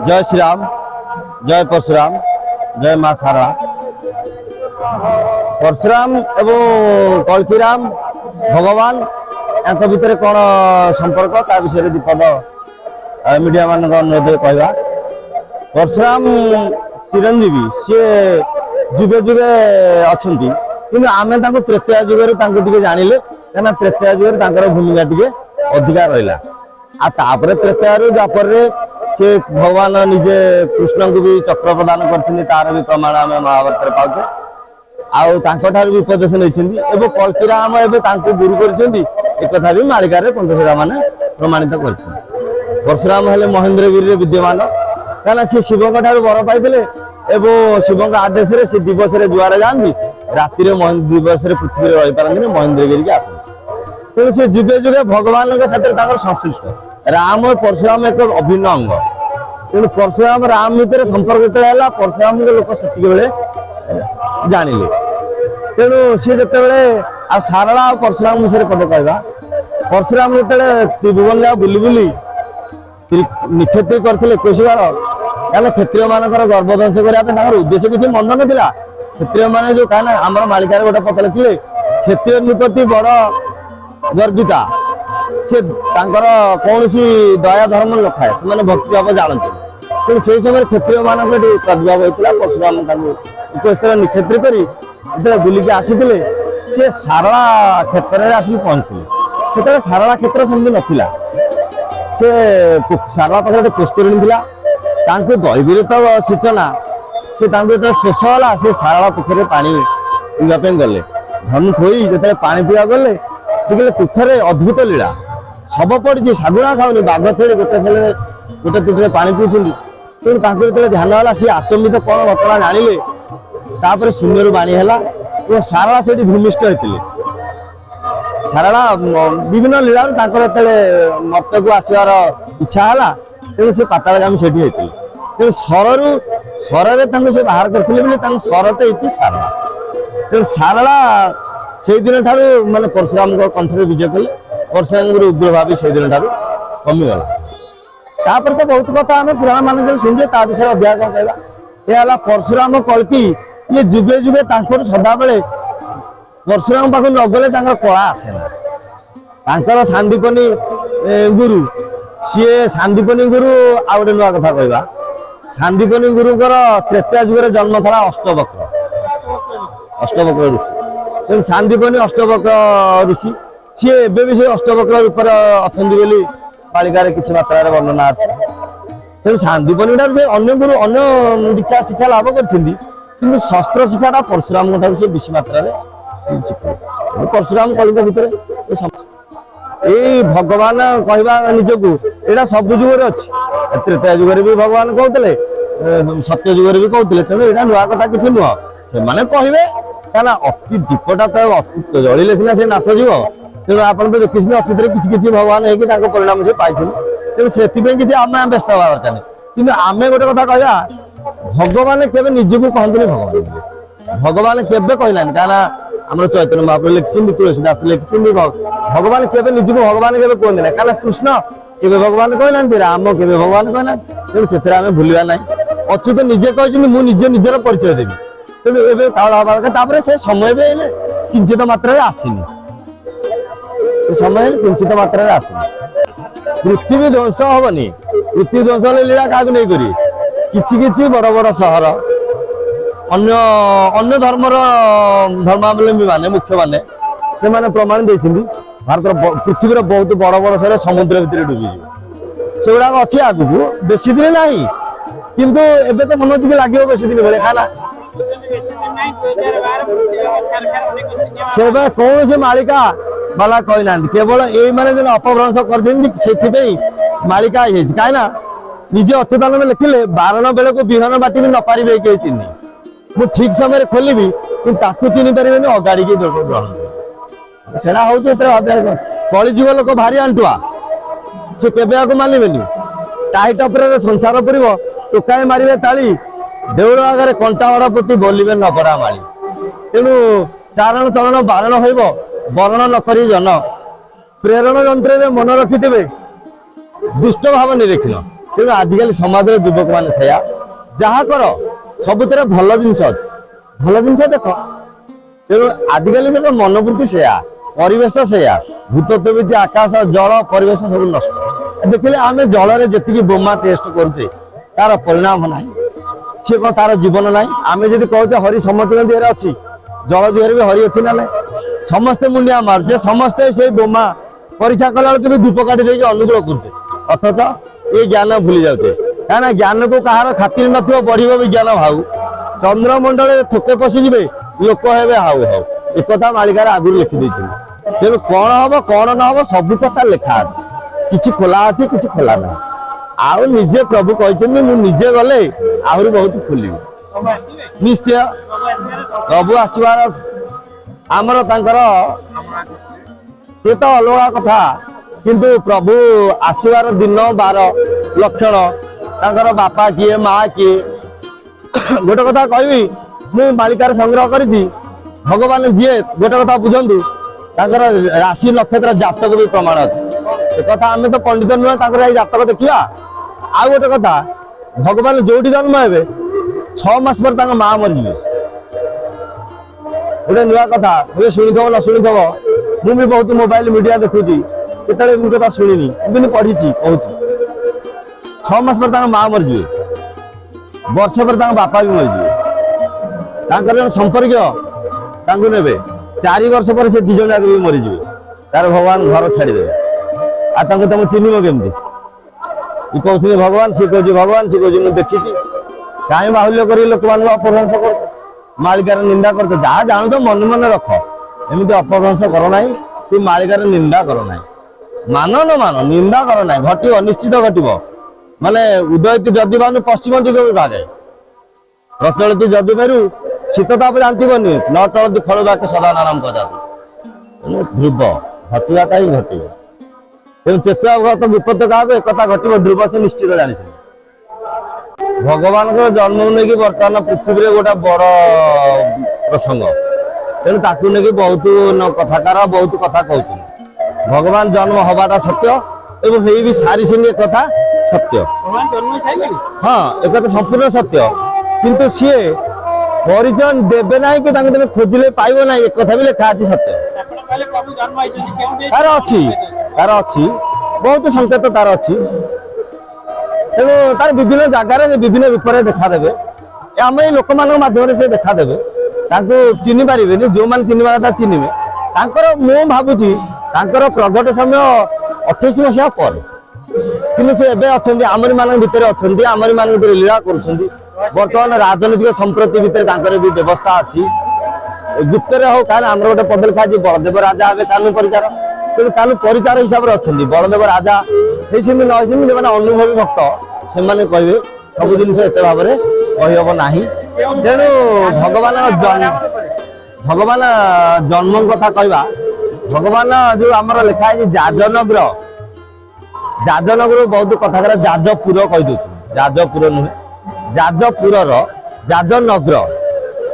जय श्री राम, जय परशुराम, जय माँ सारा। परशुराम एवं कल्कीराम भगवान यांक भितर कौन संपर्क ता विषय दीपद मीडिया मान अनुरोध कहवा। परशुराम चिरंजीवी सी जुगे जुगे अच्छा कि आम तृतीय जुगे जानिले क्या तृतीय जुगे भूमिका टी अधिका रहा। आपर तृतीय द्वापर से भगवान निजे कृष्ण को भी चक्र प्रदान कर तार भी प्रमाण आम महाभारत पाचे। आउ भी उपदेश नहीं कल्कीराम एवं गुरु कर भी मालिका पंचशिला मैंने प्रमाणित कर। परशुराम हेले महेंद्रगिरी विद्यमान क्या सी शिव वर पाई एवं शिव आदेश से दिवस जुआड़े जाती राति दिवस पृथ्वी रही पारती महेंद्रगिरी की आसती। तेणु सी जुगे जुगे भगवान संश्लिष्ट राम और परशुराम एक अभिन्न अंग। तेणु परशुराम राम भितर संपर्क जो परशुराम लोक से जानिले। तेणु सी जो सारला और परशुराम विषय पद कहवा। परशुराम जो त्रिभुवन बुली बुली निक्षेत्री करते 21 बार क्या क्षत्रिय मानकर गर्भध्वंस करने उद्देश्य किसी मंद ना। क्षत्रिय मान जो क्या आम मालिकार गोटे पता लिखिले क्षत्रिय निपत्ति बड़ गर्विता से कौन दया धर्म न थाए से भक्ति भाव जानते। तेणु से समय क्षत्रिय मान प्रादुर्भाव होता परशुराम 21 निक्षेत्री कर बुलिकी आसी सी सारला क्षेत्र में आसिक पहुंचते। से सारला क्षेत्र सेमती नाला से सारला पाखे गोटे पुष्करिणी था दैवीर तो सूचना से शेष है से सारला पोखर पानी पीवाई गले धनु थोई जो पानी पीवा गले देखिए तुठरे अद्भुत लीला सब पड़ी सागुणा खाऊनी बाघ छेड़ी गोटे तुठे पानी पीछे। तेणु जो ध्यान है सी आचंबित कौन घटना जानिले तापर शून्य बाणी है सारला से भूमिष्ठ होते। सारला विभिन्न लीला मर्त को आसवार इच्छा है तेणु से पाताल से होते। तेणु सर से बाहर करते सर तो ये सारला। तेणु सारला से दिन ठारू माने परशुराम कंठरे विजय कले परशुराम उग्र भाव से दिन ठारू कमिगला। तापर तो बहुत कथा आम पुराण मान शुणुचे ता विषय अध्याय कौन कहवा। यह परशुराम कल्की ये जुगे जुगे सदा बेले परशुराम पाख न गले कला आसेना। सांदीपनी गुरु सी सांदीपनी गुरु आ गए नुआ कथा कहवा। सांदीपनी गुरुकर तृतीय जुगे जन्म था अष्टवक्र ऋषि। तेणु सांदीपनी अष्टवक्र ऋषि सी एवं भी से अष्टवक्र रूप अच्छा बालिकार किसी मात्रा वर्णना अच्छे। तेणु सांदीपनी ठार से अन्य गुरु अन्य दीक्षा शिक्षा लाभ कर शस्त्र शिक्षा परशुराम ठार से बेसी मात्रा शिखा। परशुराम कलिक भितर ये भगवान कहवा निजको यहाँ सब जुगे अच्छी तृतीय जुगे भी भगवान कहते सत्य जुगे भी कहते। तेणु यहाँ नुआ कथा किसी नुह से कहे क्या अति दीपटा तो अति जलिले सीना से नाश जीव। तेणु आप देखिए अतीत किसी भगवान हो परिणाम से पाई। तेणु से किसी आम व्यस्त हवा दरकार कि आम गोटे कथा कहवा भगवान केवे निजको कहते भगवान भगवान केवे कहना क्या आम चैतन्य महाप्रभु लिखिं तुलसीदास लिखिं भगवान केवे निजको भगवान केवे कहते ना क्या कृष्ण केवे भगवान कहना राम केवे भगवान कहना। तेणु से भूलवा ना अच्युत निजे कहते मुझे निजर परिचय देवी। तेणु ए काल हवा से समय भी किंचित मात्रा आसनी समय किंचित मात्रा आसनी। पृथ्वी ध्वंस हेनी पृथ्वी ध्वंस लीला क्या नहीं करी कि बड़ बड़ सहर अन्य अन्य धर्मर धर्मावलंबी माने मुख्य माने से माने प्रमाण देते भारत पृथ्वी बहुत बड़ बड़ सहर समुद्र भितर डूबी से गुड़ा अच्छी आगू बेसी दिन ना किंतु एबे तो समझ लगे बेसी दिन भाई खाना से कौन से मालिका बाला कहना केवल ये मैंने जो अपभ्रंश कर मालिका कहीं निजे अच्युतानंद लिखिले 12 बेले को विहन बाटी भी न पारे कहीं चिन्ह मु ठीक समय खोलि चिन्ह पारे अगाड़ी के ग्रहण से कलिजुग लोक भारी आंटुआ से के मानवे टाइट अपर संसार पुर टोकाए मारे ताली देउल आगे कंटा बड़ा प्रति बोलिबे न पड़ा माली। तेणु चारण चरण बारण होइब वर्ण न करी जन प्रेरण यंत्र मन रखिथे दुष्ट भाव निरीक्षण ତେଣୁ ଆଜିକାଲି ସମାଜର ଯୁବକ ମାନେ ସେଇଆ ଯାହା କର ସବୁଥିରେ ଭଲ ଜିନିଷ ଅଛି, ଭଲ ଜିନିଷ ଦେଖ। ତେଣୁ ଆଜିକାଲି ମନୋବୃତ୍ତି ସେଇଆ, ପରିବେଶ ସେଇଆ, ଭୂତତ୍ୱବିଦ୍ୟା, ଆକାଶ ଜଳ ପରିବେଶ ସବୁ ନଷ୍ଟ। ଦେଖିଲେ ଆମେ ଜଳରେ ଯେତିକି ବୋମା ଟେଷ୍ଟ କରୁଛେ ତାର ପରିଣାମ ନାହିଁ, ସିଏ କଣ ତାର ଜୀବନ ନାହିଁ? ଆମେ ଯଦି କହୁଛେ ହରି ସମସ୍ତଙ୍କ ଦେହରେ ଅଛି, ଜଳ ଦେହରେ ବି ହରି ଅଛି ନା ନାହିଁ? ସମସ୍ତେ ମୁଣ୍ଡିଆ ମାରୁଛେ, ସମସ୍ତେ ସେଇ ବୋମା ପରୀକ୍ଷା କଲା ବେଳକୁ ବି ଧୂପ କାଠି ଦେଇକି ଅନୁକୂଳ କରୁଛେ, ଅଥଚ ଏ ଜ୍ଞାନ ଭୁଲି ଯାଉଛେ। କାହିଁକିନା ଜ୍ଞାନକୁ କାହାର ଖାତିର ନଥିବ, ବଢିବ ବିଜ୍ଞାନ ଭାଉ, ଚନ୍ଦ୍ରମଣ୍ଡଳରେ ଥୋକେ ପଶିଯିବେ, ଲୋକ ହେବେ ହାଉ ହାଉ। ଏକଥା ମାଳିକାରେ ଆଗରୁ ଲେଖିଦେଇଛନ୍ତି। ତେଣୁ କଣ ହବ କଣ ନ ହବ ସବୁ କଥା ଲେଖା ଅଛି, କିଛି ଖୋଲା ଅଛି କିଛି ଖୋଲା ନାହିଁ। ଆଉ ନିଜେ ପ୍ରଭୁ କହିଛନ୍ତି ମୁଁ ନିଜେ ଗଲେ ଆହୁରି ବହୁତ ଖୋଲିବି। ନିଶ୍ଚୟ ପ୍ରଭୁ ଆସିବାର ଆମର ତାଙ୍କର ସେ ତ ଅଲଗା କଥା, କିନ୍ତୁ ପ୍ରଭୁ ଆସିବାର ଦିନ ବାର ଲକ୍ଷଣ ତାଙ୍କର ବାପା କିଏ ମା କିଏ। ଗୋଟେ କଥା କହିବି, ମୁଁ ମାଳିକାରେ ସଂଗ୍ରହ କରିଛି, ଭଗବାନ ଯିଏ ଗୋଟେ କଥା ବୁଝନ୍ତୁ, ତାଙ୍କର ରାଶି ନକ୍ଷତ୍ର ଜାତକ ବି ପ୍ରମାଣ ଅଛି। ସେ କଥା ଆମେ ତ ପଣ୍ଡିତ ନୁହେଁ ତାଙ୍କର ଏଇ ଜାତକ ଦେଖିବା। ଆଉ ଗୋଟେ କଥା, ଭଗବାନ ଯୋଉଠି ଜନ୍ମ ହେବେ 6 ମାସ ପରେ ତାଙ୍କ ମା ମରିଯିବେ। ଗୋଟେ ନୂଆ କଥା, ଏବେ ଶୁଣିଥିବ ନ ଶୁଣିଥିବ, ମୁଁ ବି ବହୁତ ମୋବାଇଲ ମିଡିଆ ଦେଖୁଛି, କେତେବେଳେ ଏମିତି କଥା ଶୁଣିନି, ମୁଁ କିନ୍ତୁ ପଢିଛି କହୁଛି। 6 ମାସ ପରେ ତାଙ୍କ ମା ମରିଯିବେ, ବର୍ଷ ପରେ ତାଙ୍କ ବାପା ବି ମରିଯିବେ। ତାଙ୍କର ଜଣେ ସମ୍ପର୍କୀୟ ତାଙ୍କୁ ନେବେ, 4 ବର୍ଷ ପରେ ସେ 2 ଜଣ ଯାକ ବି ମରିଯିବେ। ତାର ଭଗବାନ ଘର ଛାଡିଦେବେ। ଆଉ ତାଙ୍କୁ ତମେ ଚିହ୍ନିବ କେମିତି? ଇଏ କହୁଥିଲେ ଭଗବାନ, ସିଏ କହୁଛି ଭଗବାନ, ସିଏ କହୁଛି ମୁଁ ଦେଖିଛି। କାହିଁ ବାହୁଲ୍ୟ କରି ଲୋକମାନଙ୍କୁ ଅପଭ୍ରଂଶ କରୁଛ, ମାଳିକାର ନିନ୍ଦା କରୁଛ? ଯାହା ଜାଣୁଛ ମନେ ମନେ ରଖ, ଏମିତି ଅପଭ୍ରଂଶ କର ନାହିଁ କି ମାଳିକାର ନିନ୍ଦା କର ନାହିଁ। ମାନ ନ ମାନ ନିନ୍ଦା କର ନାହିଁ, ଘଟିବ ନିଶ୍ଚିତ ଘଟିବ। ମାନେ ଉଦୟତି ଯଦି ଭାନୁ ପଶ୍ଚିମ ଦିଗ ବିଭାগে, ପ୍ରଚଳିତ ଯଦି ମେରୁ ଶୀତ ତାପ ଜାଣିଥିବନି, ନ ଟଳନ୍ତି ଫଳ ବାକି ସଦା ନାରାମ ପ୍ରଜାତି। ତେଣୁ ଧ୍ରୁବ ଘଟିବାଟା ହିଁ ଘଟିବ। ତେଣୁ ଚେତୁଆଗତ ବିପଦ କାହାକୁ ଏକଥା ଘଟିବ, ଧ୍ରୁବ ସେ ନିଶ୍ଚିତ ଜାଣିছে। ଭଗବାନଙ୍କର ଜନ୍ମକୁ ନେଇକି ବର୍ତ୍ତମାନ ପୃଥିବୀରେ ଗୋଟେ ବଡ ପ୍ରସଙ୍ଗ, ତେଣୁ ତାକୁ ନେଇକି ବହୁତ କଥାକାର ବହୁତ କଥା କହୁଛନ୍ତି। ଭଗବାନ ଜନ୍ମ ହବାଟା ସତ୍ୟ ଏବଂ ହେଇ ବି ସାରିଛନ୍ତି, ଏକଥା ସତ୍ୟ। ହଁ ଏକଥା ସମ୍ପୂର୍ଣ୍ଣ ସତ୍ୟ, କିନ୍ତୁ ସିଏ ପରିଚୟ ଦେବେ ନାହିଁ କି ତାଙ୍କୁ ତମେ ଖୋଜିଲେ ପାଇବ ନାହିଁ, ଏକଥା ବି ଲେଖା ଅଛି ସତ୍ୟ। ତାର ଅଛି, ତାର ଅଛି ବହୁତ ସଂକେତ ତାର ଅଛି। ତେଣୁ ତାର ବିଭିନ୍ନ ଜାଗାରେ ବିଭିନ୍ନ ରୂପରେ ଦେଖାଦେବେ, ଆମେ ଏଇ ଲୋକମାନଙ୍କ ମାଧ୍ୟମରେ ସେ ଦେଖାଦେବେ। ତାଙ୍କୁ ଚିହ୍ନି ପାରିବେନି, ଯୋଉମାନେ ଚିହ୍ନିବା କଥା ଚିହ୍ନିବେ। ତାଙ୍କର ମୁଁ ଭାବୁଛି ତାଙ୍କର ପ୍ରଗଟ ସମୟ 28 ମସିହା ପରେ, କିନ୍ତୁ ସେ ଏବେ ଅଛନ୍ତି ଆମରି ମାନଙ୍କ ଭିତରେ ଅଛନ୍ତି, ଆମରି ମାନଙ୍କ ଭିତରେ ଲୀଳା କରୁଛନ୍ତି। ବର୍ତ୍ତମାନ ରାଜନୈତିକ ସମ୍ପ୍ରତି ଭିତରେ ତାଙ୍କର ବି ବ୍ୟବସ୍ଥା ଅଛି। ଗୁପ୍ତରେ ହଉ, କାରଣ ଆମର ଗୋଟେ ପଦ ଲେଖା ଅଛି ବଳଦେବ ରାଜା ହେବେ କାନୁନ ପରିଚାର, ତେଣୁ କାନୁନ ପରିଚାର ହିସାବରେ ଅଛନ୍ତି। ବଳଦେବ ରାଜା ହେଇଛନ୍ତି ନ ହେଇଛନ୍ତି, ଯେଉଁମାନେ ଅନୁଭବୀ ଭକ୍ତ ସେମାନେ କହିବେ, ସବୁ ଜିନିଷ ଏତେ ଭାବରେ କହିହବ ନାହିଁ। ତେଣୁ ଭଗବାନ ଜନ୍ମ କଥା କହିବା, ଭଗବାନ ଯୋଉ ଆମର ଲେଖା ହେଇଛି ଯାଜନଗ୍ର, ଯାଜନଗର ବହୁତ କଥା କରେ, ଯାଜପୁର କହିଦଉଛନ୍ତି, ଯାଜପୁର ନୁହେଁ, ଯାଜପୁରର ଯାଜନଗ୍ର।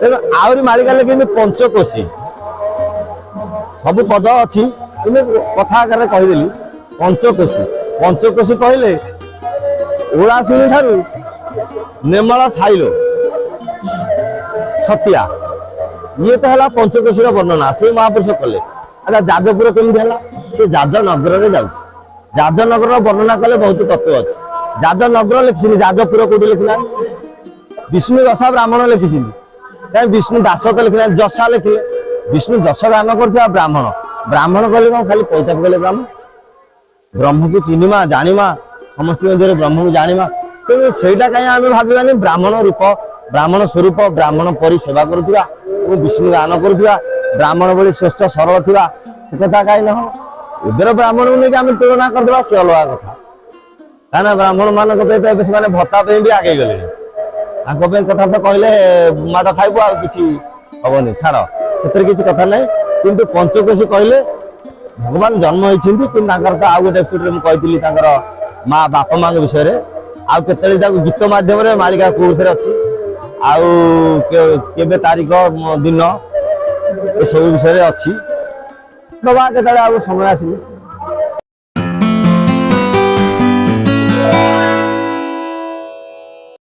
ତେଣୁ ଆହୁରି ମାଳିକାଲେ କିନ୍ତୁ ପଞ୍ଚକୋଶୀ ସବୁ ପଦ ଅଛି, କିନ୍ତୁ କଥା ଆକାରରେ କହିଦେଲି ପଞ୍ଚକୋଶୀ। ପଞ୍ଚକୋଶୀ କହିଲେ ଓଳାଶୁଣୀ ଠାରୁ ନେମଳ ସାଇଲ ଛତିଆ, ଇଏ ତ ହେଲା ପଞ୍ଚକୋଶୀର ବର୍ଣ୍ଣନା, ସେ ମହାପୁରୁଷ କଲେ। ଆଚ୍ଛା ଯାଜପୁର କେମିତି ହେଲା? ସେ ଯାଜନଗରରେ ଯାଉଛି। ଯାଜନଗରର ବର୍ଣ୍ଣନା କଲେ ବହୁତ ତତ୍ଵ ଅଛି। ଯାଜନଗର ଲେଖିଛନ୍ତି, ଯାଜପୁର କୋଉଠି ଲେଖିନାହାନ୍ତି। ବିଷ୍ଣୁ ଦଶା ବ୍ରାହ୍ମଣ ଲେଖିଛନ୍ତି, କାହିଁ ବିଷ୍ଣୁ ଦାସ ତ ଲେଖିନାହାନ୍ତି, ଯଶା ଲେଖିଲେ। ବିଷ୍ଣୁ ଯଶ ଗାନ କରୁଥିବା ବ୍ରାହ୍ମଣ, ବ୍ରାହ୍ମଣ କହିଲେ କଣ ଖାଲି ପଇତା ପକେଇଲେ ବ୍ରାହ୍ମଣ? ବ୍ରହ୍ମକୁ ଚିହ୍ନିମା ଜାଣିମା, ସମସ୍ତଙ୍କ ମଧ୍ୟରେ ବ୍ରହ୍ମକୁ ଜାଣିମା। ତେଣୁ ସେଇଟା କାହିଁ ଆମେ ଭାବିବାନି? ବ୍ରାହ୍ମଣ ରୂପ, ବ୍ରାହ୍ମଣ ସ୍ୱରୂପ, ବ୍ରାହ୍ମଣ ପରି ସେବା କରୁଥିବା ଏବଂ ବିଷ୍ଣୁ ଗାନ କରୁଥିବା, ବ୍ରାହ୍ମଣ ଭଳି ସ୍ୱଚ୍ଛ ସରଳ ଥିବା, ସେ କଥା କାହିଁ ନ ହବ? ଏବେର ବ୍ରାହ୍ମଣଙ୍କୁ ନେଇକି ଆମେ ତୁଳନା କରିଦେବା, ସେ ଅଲଗା କଥା। କାହିଁକିନା ବ୍ରାହ୍ମଣ ମାନଙ୍କ ପାଇଁ ତ ଏବେ ସେମାନେ ଭତ୍ତା ପାଇଁ ବି ଆଗେଇ ଗଲେଣି। ତାଙ୍କ ପାଇଁ କଥା ତ କହିଲେ ମାଡ଼ ଖାଇବୁ, ଆଉ କିଛି ହବନି, ଛାଡ଼, ସେଥିରେ କିଛି କଥା ନାହିଁ। କିନ୍ତୁ ପଞ୍ଚକୋଶୀ କହିଲେ ଭଗବାନ ଜନ୍ମ ହେଇଛନ୍ତି, କିନ୍ତୁ ତାଙ୍କର ତ ଆଉ ଗୋଟେ ଏପିସୋଡରେ ମୁଁ କହିଥିଲି ତାଙ୍କର ମା ବାପା ମାଙ୍କ ବିଷୟରେ। ଆଉ କେତେବେଳେ ତାକୁ ଗୀତ ମାଧ୍ୟମରେ ମାଳିକା କୋଉଥିରେ ଅଛି, ଆଉ କେବେ ତାରିଖ ଦିନ ଏସବୁ ବିଷୟରେ ଅଛି। ବାବା କେତେବେଳେ ଆଉ ସମୟ ଆସିଲେ